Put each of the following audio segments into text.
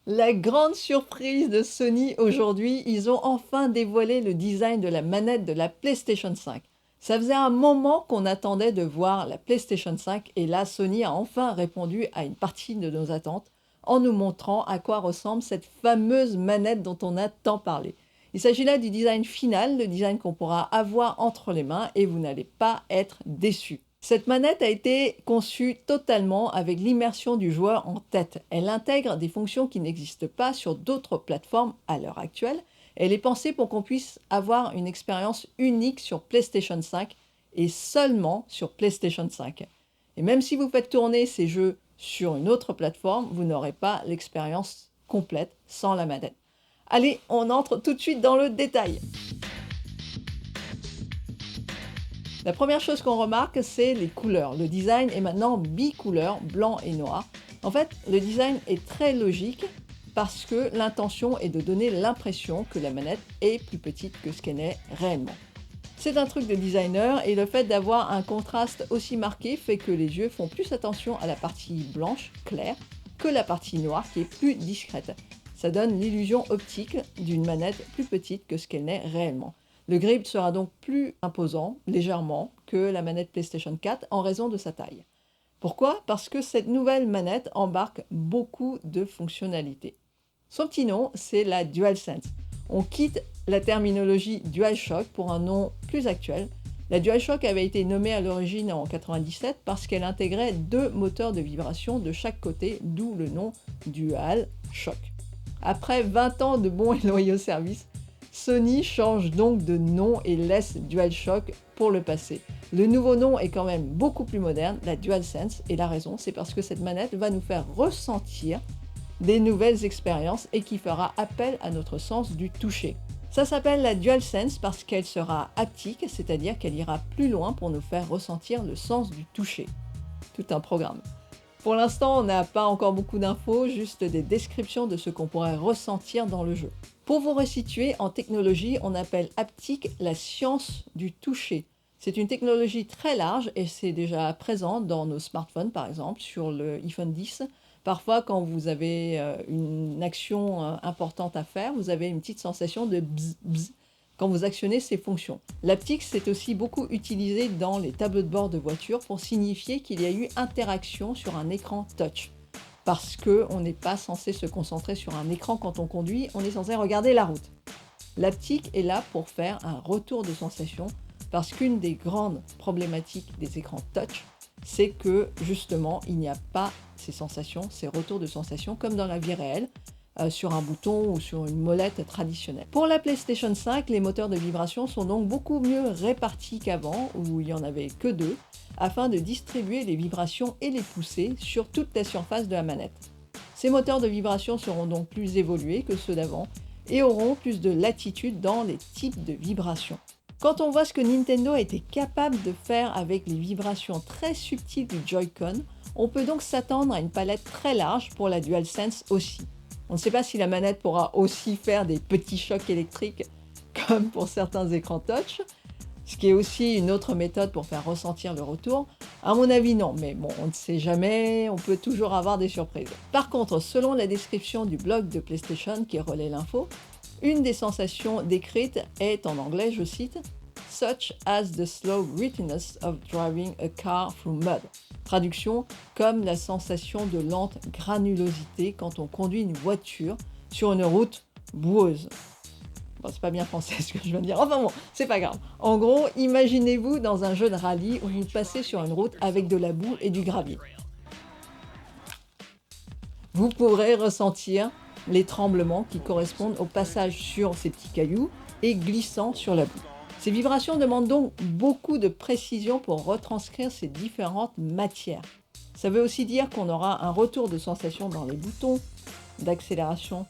La grande surprise de Sony aujourd'hui, ils ont enfin dévoilé le design de la manette de la PlayStation 5. Ça faisait un moment qu'on attendait de voir la PlayStation 5 et là, Sony a enfin répondu à une partie de nos attentes en nous montrant à quoi ressemble cette fameuse manette dont on a tant parlé. Il s'agit là du design final, le design qu'on pourra avoir entre les mains et vous n'allez pas être déçus. Cette manette a été conçue totalement avec l'immersion du joueur en tête. Elle intègre des fonctions qui n'existent pas sur d'autres plateformes à l'heure actuelle. Elle est pensée pour qu'on puisse avoir une expérience unique sur PlayStation 5 et seulement sur PlayStation 5. Et même si vous faites tourner ces jeux sur une autre plateforme, vous n'aurez pas l'expérience complète sans la manette. Allez, on entre tout de suite dans le détail. La première chose qu'on remarque, c'est les couleurs. Le design est maintenant bicouleur, blanc et noir. En fait, le design est très logique parce que l'intention est de donner l'impression que la manette est plus petite que ce qu'elle est réellement. C'est un truc de designer et le fait d'avoir un contraste aussi marqué fait que les yeux font plus attention à la partie blanche, claire, que la partie noire qui est plus discrète. Ça donne l'illusion optique d'une manette plus petite que ce qu'elle n'est réellement. Le grip sera donc plus imposant, légèrement, que la manette PlayStation 4 en raison de sa taille. Pourquoi? Parce que cette nouvelle manette embarque beaucoup de fonctionnalités. Son petit nom, c'est la DualSense. On quitte la terminologie DualShock pour un nom plus actuel. La DualShock avait été nommée à l'origine en 1997 parce qu'elle intégrait deux moteurs de vibration de chaque côté, d'où le nom DualShock. Après 20 ans de bons et loyaux services, Sony change donc de nom et laisse DualShock pour le passé. Le nouveau nom est quand même beaucoup plus moderne, la DualSense, et la raison, c'est parce que cette manette va nous faire ressentir des nouvelles expériences et qui fera appel à notre sens du toucher. Ça s'appelle la DualSense parce qu'elle sera haptique, c'est-à-dire qu'elle ira plus loin pour nous faire ressentir le sens du toucher. Tout un programme. Pour l'instant, on n'a pas encore beaucoup d'infos, juste des descriptions de ce qu'on pourrait ressentir dans le jeu. Pour vous resituer, en technologie, on appelle haptique la science du toucher. C'est une technologie très large et c'est déjà présent dans nos smartphones, par exemple, sur le iPhone 10. Parfois, quand vous avez une action importante à faire, vous avez une petite sensation de bzz, bzz quand vous actionnez ces fonctions. L'haptique, c'est aussi beaucoup utilisé dans les tableaux de bord de voiture pour signifier qu'il y a eu interaction sur un écran touch. Parce qu'on n'est pas censé se concentrer sur un écran quand on conduit, on est censé regarder la route. L'haptique est là pour faire un retour de sensation parce qu'une des grandes problématiques des écrans touch, c'est que justement, il n'y a pas ces sensations, ces retours de sensations comme dans la vie réelle, sur un bouton ou sur une molette traditionnelle. Pour la PlayStation 5, les moteurs de vibration sont donc beaucoup mieux répartis qu'avant, où il n'y en avait que deux, afin de distribuer les vibrations et les pousser sur toute la surface de la manette. Ces moteurs de vibration seront donc plus évolués que ceux d'avant et auront plus de latitude dans les types de vibrations. Quand on voit ce que Nintendo a été capable de faire avec les vibrations très subtiles du Joy-Con, on peut donc s'attendre à une palette très large pour la DualSense aussi. On ne sait pas si la manette pourra aussi faire des petits chocs électriques comme pour certains écrans touch, ce qui est aussi une autre méthode pour faire ressentir le retour. À mon avis, non, mais bon, on ne sait jamais, on peut toujours avoir des surprises. Par contre, selon la description du blog de PlayStation qui relaie l'info, une des sensations décrites est, en anglais, je cite, « such as the slow grittiness of driving a car through mud ». Traduction, comme la sensation de lente granulosité quand on conduit une voiture sur une route boueuse. Bon, c'est pas bien français ce que je viens de dire, enfin bon, c'est pas grave. En gros, imaginez-vous dans un jeu de rallye où vous passez sur une route avec de la boue et du gravier. Vous pourrez ressentir les tremblements qui correspondent au passage sur ces petits cailloux et glissant sur la boue. Ces vibrations demandent donc beaucoup de précision pour retranscrire ces différentes matières. Ça veut aussi dire qu'on aura un retour de sensation dans les boutons d'accélération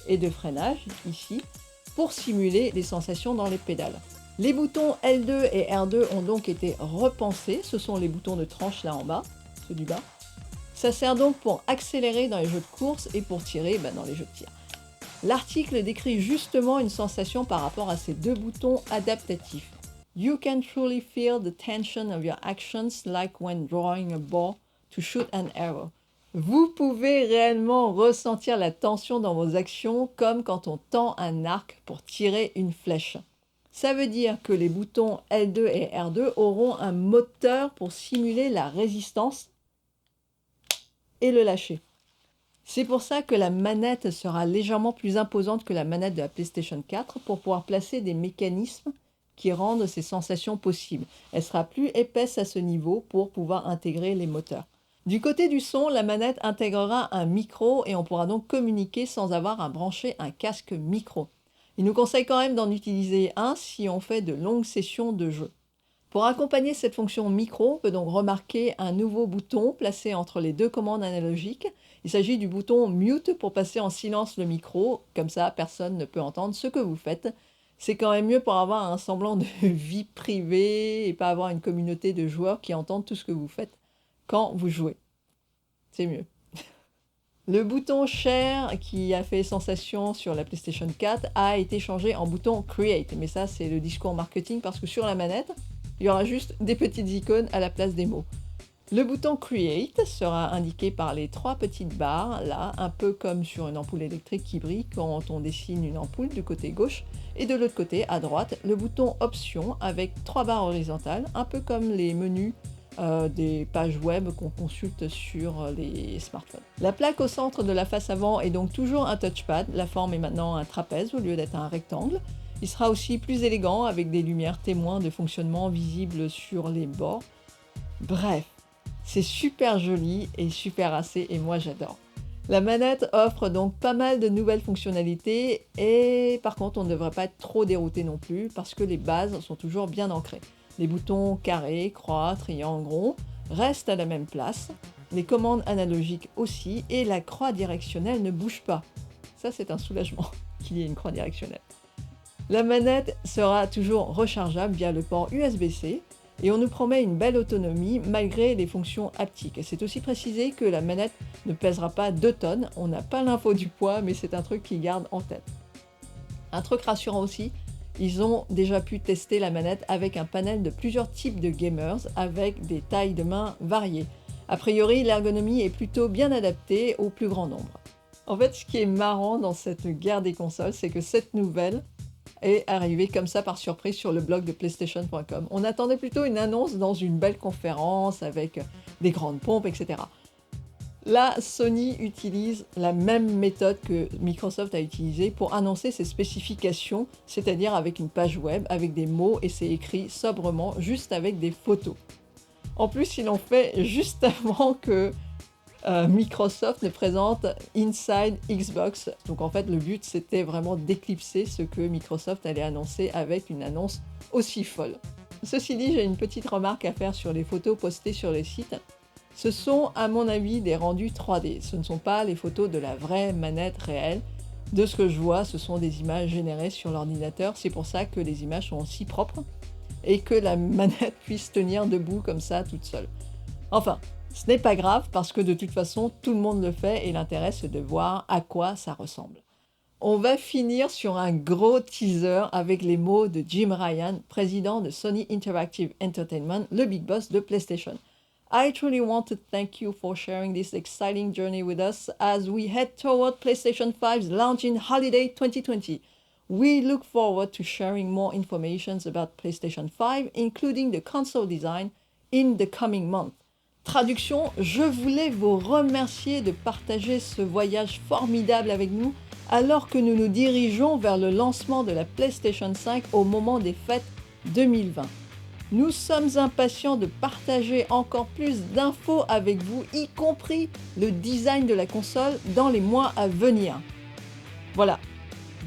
et de freinage, ici, pour simuler les sensations dans les pédales. Les boutons L2 et R2 ont donc été repensés, ce sont les boutons de tranche là en bas, ceux du bas. Ça sert donc pour accélérer dans les jeux de course et pour tirer dans les jeux de tir. L'article décrit justement une sensation par rapport à ces deux boutons adaptatifs. You can truly feel the tension of your actions like when drawing a bow to shoot an arrow. Vous pouvez réellement ressentir la tension dans vos actions comme quand on tend un arc pour tirer une flèche. Ça veut dire que les boutons L2 et R2 auront un moteur pour simuler la résistance et le lâcher. C'est pour ça que la manette sera légèrement plus imposante que la manette de la PlayStation 4 pour pouvoir placer des mécanismes qui rendent ces sensations possibles. Elle sera plus épaisse à ce niveau pour pouvoir intégrer les moteurs. Du côté du son, la manette intégrera un micro et on pourra donc communiquer sans avoir à brancher un casque micro. Il nous conseille quand même d'en utiliser un si on fait de longues sessions de jeu. Pour accompagner cette fonction micro, on peut donc remarquer un nouveau bouton placé entre les deux commandes analogiques. Il s'agit du bouton Mute pour passer en silence le micro, comme ça personne ne peut entendre ce que vous faites. C'est quand même mieux pour avoir un semblant de vie privée et pas avoir une communauté de joueurs qui entendent tout ce que vous faites quand vous jouez. C'est mieux. Le bouton Share qui a fait sensation sur la PlayStation 4 a été changé en bouton Create. Mais ça, c'est le discours marketing parce que sur la manette, il y aura juste des petites icônes à la place des mots. Le bouton Create sera indiqué par les 3 petites barres, là, un peu comme sur une ampoule électrique qui brille quand on dessine une ampoule du côté gauche. Et de l'autre côté, à droite, le bouton Option avec 3 barres horizontales, un peu comme les menus des pages web qu'on consulte sur les smartphones. La plaque au centre de la face avant est donc toujours un touchpad. La forme est maintenant un trapèze au lieu d'être un rectangle. Il sera aussi plus élégant avec des lumières témoins de fonctionnement visibles sur les bords. Bref, c'est super joli et super assez et moi j'adore. La manette offre donc pas mal de nouvelles fonctionnalités et par contre on ne devrait pas être trop dérouté non plus parce que les bases sont toujours bien ancrées. Les boutons carré, croix, triangle, rond restent à la même place, les commandes analogiques aussi et la croix directionnelle ne bouge pas. Ça c'est un soulagement qu'il y ait une croix directionnelle. La manette sera toujours rechargeable via le port USB-C et on nous promet une belle autonomie malgré les fonctions haptiques. C'est aussi précisé que la manette ne pèsera pas 2 tonnes, on n'a pas l'info du poids mais c'est un truc qu'ils gardent en tête. Un truc rassurant aussi, ils ont déjà pu tester la manette avec un panel de plusieurs types de gamers avec des tailles de main variées. A priori, l'ergonomie est plutôt bien adaptée au plus grand nombre. En fait, ce qui est marrant dans cette guerre des consoles, c'est que cette nouvelle est arrivée comme ça par surprise sur le blog de PlayStation.com. On attendait plutôt une annonce dans une belle conférence avec des grandes pompes, etc. Là, Sony utilise la même méthode que Microsoft a utilisée pour annoncer ses spécifications, c'est-à-dire avec une page web, avec des mots et c'est écrit sobrement, juste avec des photos. En plus, ils l'ont fait juste avant que Microsoft ne présente Inside Xbox. Donc en fait, le but, c'était vraiment d'éclipser ce que Microsoft allait annoncer avec une annonce aussi folle. Ceci dit, j'ai une petite remarque à faire sur les photos postées sur le site. Ce sont, à mon avis, des rendus 3D. Ce ne sont pas les photos de la vraie manette réelle. De ce que je vois, ce sont des images générées sur l'ordinateur. C'est pour ça que les images sont aussi propres et que la manette puisse tenir debout comme ça, toute seule. Enfin, ce n'est pas grave parce que de toute façon, tout le monde le fait et l'intérêt, c'est de voir à quoi ça ressemble. On va finir sur un gros teaser avec les mots de Jim Ryan, président de Sony Interactive Entertainment, le big boss de PlayStation. I truly want to thank you for sharing this exciting journey with us as we head toward PlayStation 5's launch in holiday 2020. We look forward to sharing more information about PlayStation 5, including the console design, in the coming months. Traduction, je voulais vous remercier de partager ce voyage formidable avec nous alors que nous nous dirigeons vers le lancement de la PlayStation 5 au moment des fêtes 2020. Nous sommes impatients de partager encore plus d'infos avec vous, y compris le design de la console dans les mois à venir. Voilà,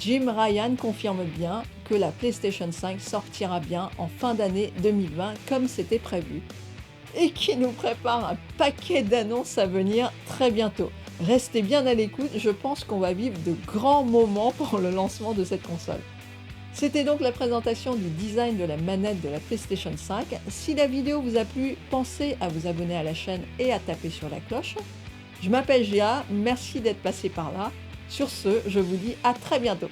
Jim Ryan confirme bien que la PlayStation 5 sortira bien en fin d'année 2020 comme c'était prévu et qui nous prépare un paquet d'annonces à venir très bientôt. Restez bien à l'écoute, je pense qu'on va vivre de grands moments pour le lancement de cette console. C'était donc la présentation du design de la manette de la PlayStation 5. Si la vidéo vous a plu, pensez à vous abonner à la chaîne et à taper sur la cloche. Je m'appelle Géa, merci d'être passé par là. Sur ce, je vous dis à très bientôt.